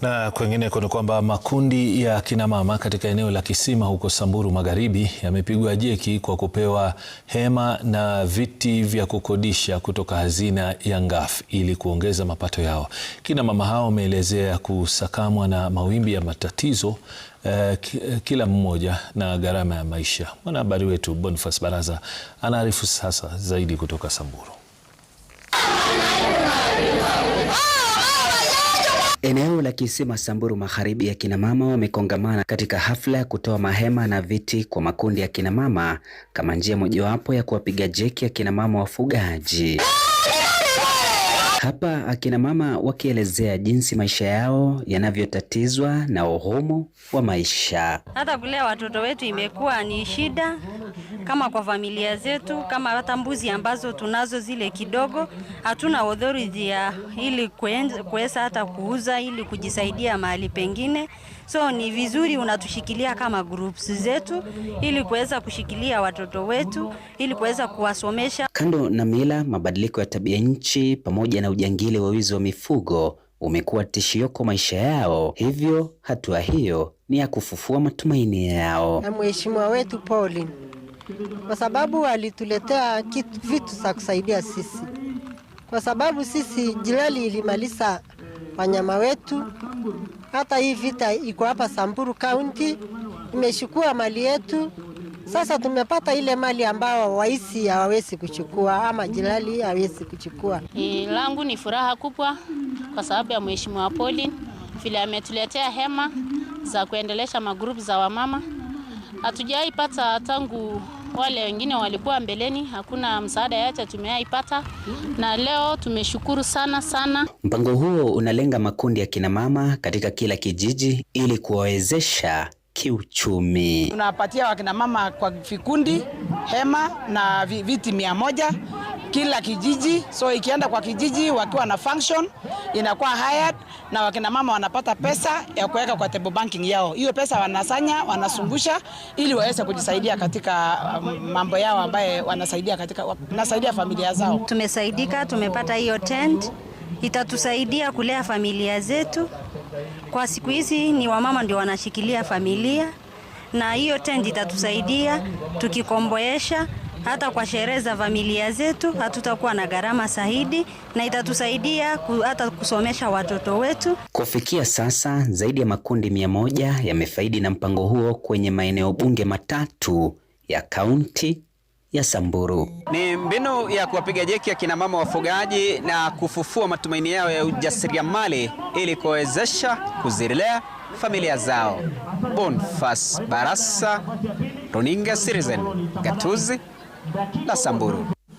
Na kwengineko ni kwamba makundi ya kina mama katika eneo la Kisima huko Samburu Magharibi yamepigwa jeki kwa kupewa hema na viti vya kukodisha kutoka hazina ya Ngaf ili kuongeza mapato yao. Kina mama hao wameelezea kusakamwa na mawimbi ya matatizo kila mmoja na gharama ya maisha. Mwanahabari wetu Boniface Baraza anaarifu sasa zaidi kutoka Samburu. Eneo la Kisima Samburu Magharibi, ya kina mama wamekongamana katika hafla ya kutoa mahema na viti kwa makundi ya kina mama kama njia mojawapo ya kuwapiga jeki ya kina mama wafugaji. Hapa akina mama wakielezea jinsi maisha yao yanavyotatizwa na ugumu wa maisha. Hata kulea watoto wetu imekuwa ni shida, kama kwa familia zetu, kama hata mbuzi ambazo tunazo zile kidogo, hatuna authority ya ili kuweza hata kuuza ili kujisaidia mahali pengine. So ni vizuri unatushikilia kama groups zetu ili kuweza kushikilia watoto wetu ili kuweza kuwasomesha. Kando na mila, mabadiliko ya tabia nchi pamoja na ujangili wa wizi wa mifugo umekuwa tishio kwa maisha yao, hivyo hatua hiyo ni ya kufufua matumaini yao. Na mheshimiwa wetu Pauline, kwa sababu alituletea vitu za kusaidia sisi, kwa sababu sisi jilali ilimaliza wanyama wetu. Hata hii vita iko hapa Samburu County imeshukua mali yetu. Sasa tumepata ile mali ambao waisi hawawezi kuchukua ama jilali hawezi kuchukua. Langu ni furaha kubwa kwa sababu ya mheshimiwa Pauline vile ametuletea hema za kuendelesha magroup za wamama. Hatujaipata tangu wale wengine walikuwa mbeleni, hakuna msaada yote tumeyaipata, na leo tumeshukuru sana. Mpango huo unalenga makundi ya kina mama katika kila kijiji ili kuwawezesha kiuchumi. Tunapatia wakina mama kwa vikundi hema na viti 100 kila kijiji, so ikienda kwa kijiji wakiwa na function inakuwa hired na wakina mama wanapata pesa ya kuweka kwa table banking yao. Hiyo pesa wanasanya, wanasungusha ili waweze kujisaidia katika mambo yao ambaye wanasaidia familia zao. Tumesaidika, tumepata hiyo tent, itatusaidia kulea familia zetu. Kwa siku hizi ni wamama ndio wanashikilia familia, na hiyo tent itatusaidia tukikomboesha hata kwa sherehe za familia zetu, hatutakuwa na gharama zaidi, na itatusaidia hata kusomesha watoto wetu. Kufikia sasa zaidi ya makundi 100 yamefaidi na mpango huo kwenye maeneo bunge matatu ya kaunti ya Samburu. Ni mbinu ya kuwapiga jeki ya kina mama wafugaji na kufufua matumaini yao ya ujasiriamali ili kuwezesha kuzilea familia zao. Boniface Baraza, Runinga Citizen, gatuzi la Samburu.